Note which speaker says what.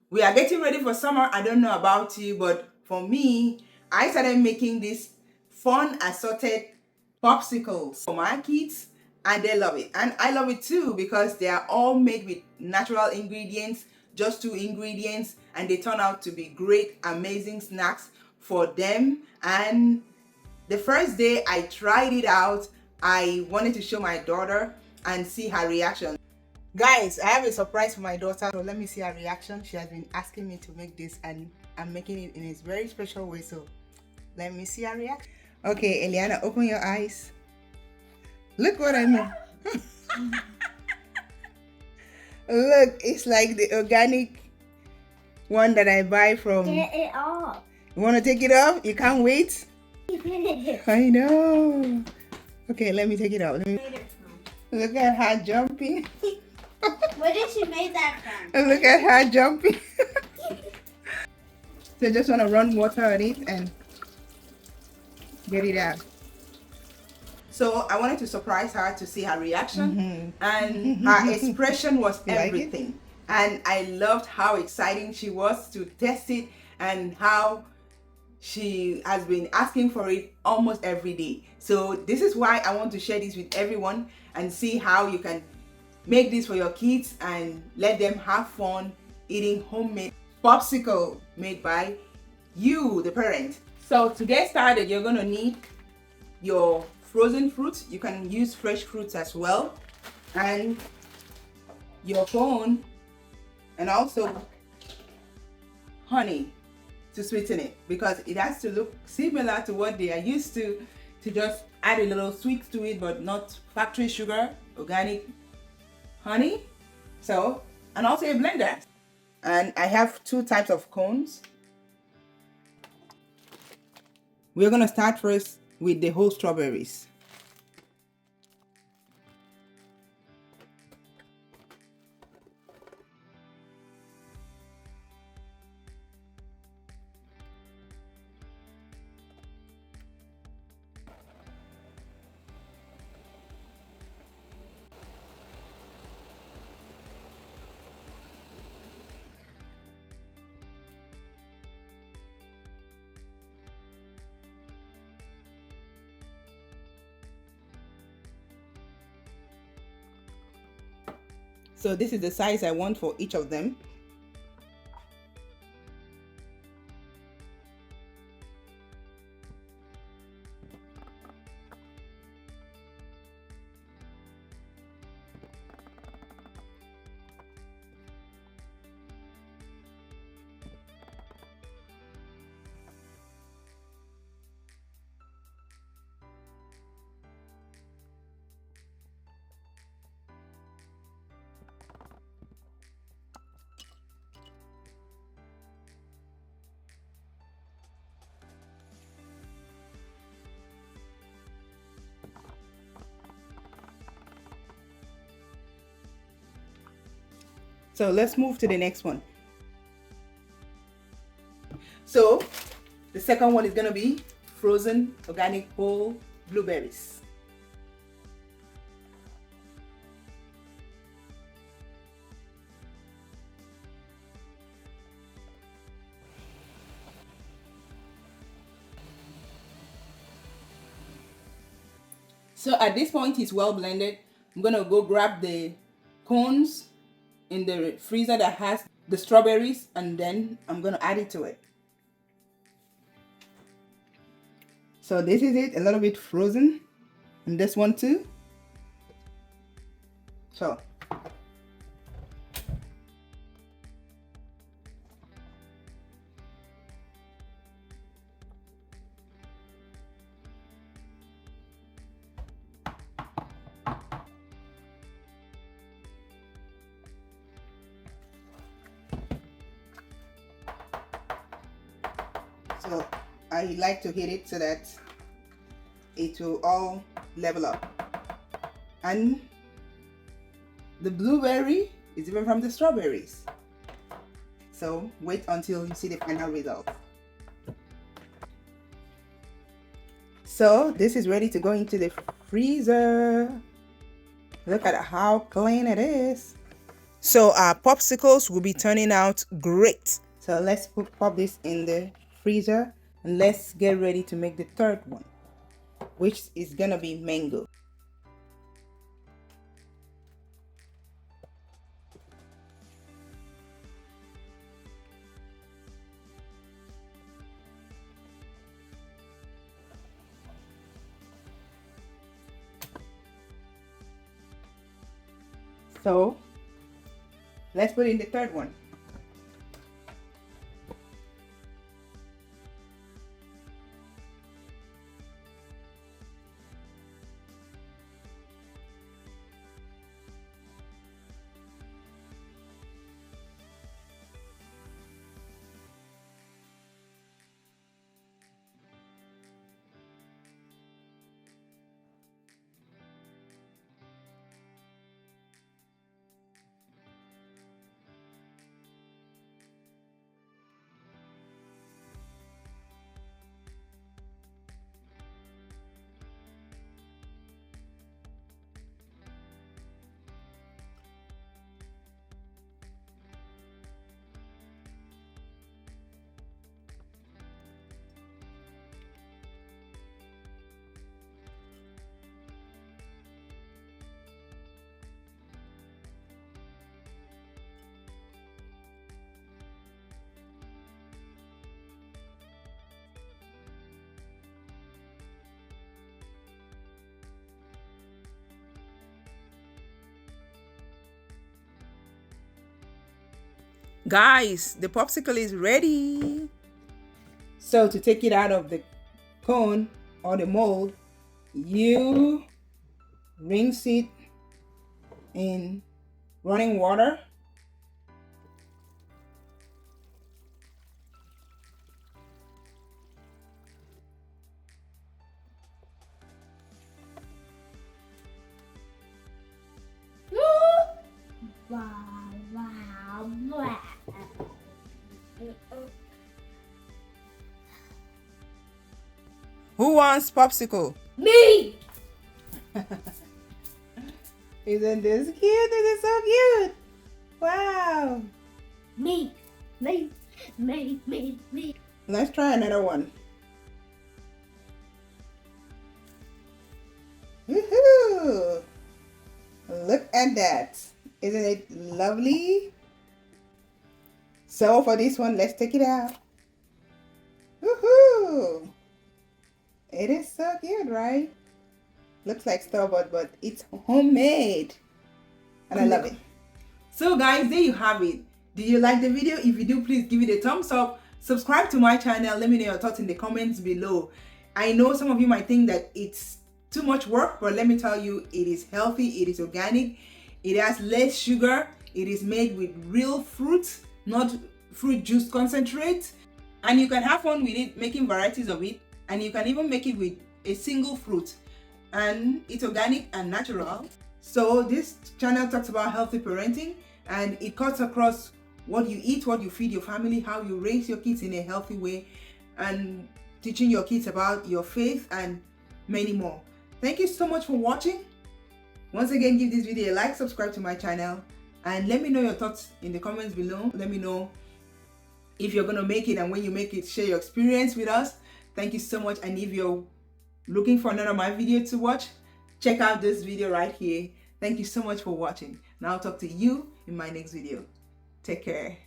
Speaker 1: We are getting ready for summer. I don't know about you, but for me, I started making this fun assorted popsicles for my kids, and they love it. And I love it too because they are all made with natural ingredients, just two ingredients, and they turn out to be great, amazing snacks for them. And the first day I tried it out, I wanted to show my daughter and see her reaction. Guys, I have a surprise for my daughter, so let me see her reaction. She has been asking me to make this, and I'm making it in a very special way, so let me see her reaction. Okay, Eliana, open your eyes. Look what I made. Look, it's like the organic one that I buy from.
Speaker 2: Get it off.
Speaker 1: You want to take it off? You can't wait? I know. Okay, let me take it out. Look at her jumping.
Speaker 2: Where did she make that from?
Speaker 1: Look at her jumping. So just want to run water on it and get it out. So I wanted to surprise her to see her reaction, and her expression was everything. And I loved how exciting she was to test it, and how she has been asking for it almost every day. So this is why I want to share this with everyone and see how you can make this for your kids and let them have fun eating homemade popsicle made by you, the parent. So to get started, you're going to need your frozen fruit. You can use fresh fruits as well, and your cone, and also honey to sweeten it, because it has to look similar to what they are used to just add a little sweet to it, but not factory sugar, organic honey. So, and also a blender. And I have two types of cones. We're going to start first with the whole strawberries. So this is the size I want for each of them. So let's move to the next one. So the second one is going to be frozen organic whole blueberries. So at this point it's well blended. I'm going to go grab the cones in the freezer that has the strawberries, and then I'm going to add it to it. So this is it, a little bit frozen, and this one too. So I like to hit it so that it will all level up. And the blueberry is different from the strawberries. So wait until you see the final result. So this is ready to go into the freezer. Look at how clean it is. So our popsicles will be turning out great. So let's pop this in the freezer and let's get ready to make the third one, which is gonna be mango. So let's put in the third one. Guys, the popsicle is ready. So to take it out of the cone or the mold, you rinse it in running water.
Speaker 2: Wow, wow, wow.
Speaker 1: Who wants popsicle?
Speaker 2: Me!
Speaker 1: Isn't this cute? This is so cute. Wow.
Speaker 2: Me. Me.
Speaker 1: Let's try another one. Woohoo! Look at that. Isn't it lovely? So for this one, let's take it out. Woohoo! It is so cute, right? Looks like store-bought, but it's homemade. And I love it. So guys, there you have it. Did you like the video? If you do, please give it a thumbs up. Subscribe to my channel. Let me know your thoughts in the comments below. I know some of you might think that it's too much work, but let me tell you, it is healthy, it is organic, it has less sugar, it is made with real fruit, not fruit juice concentrate, and you can have fun with it, making varieties of it, and you can even make it with a single fruit, and it's organic and natural. So this channel talks about healthy parenting, and it cuts across what you eat, what you feed your family, how you raise your kids in a healthy way, and teaching your kids about your faith and many more. Thank you so much for watching. Once again, give this video a like, subscribe to my channel, and let me know your thoughts in the comments below. Let me know if you're gonna make it, and when you make it, share your experience with us. Thank you so much. And if you're looking for another of my video to watch, check out this video right here. Thank you so much for watching, and I'll talk to you in my next video. Take care.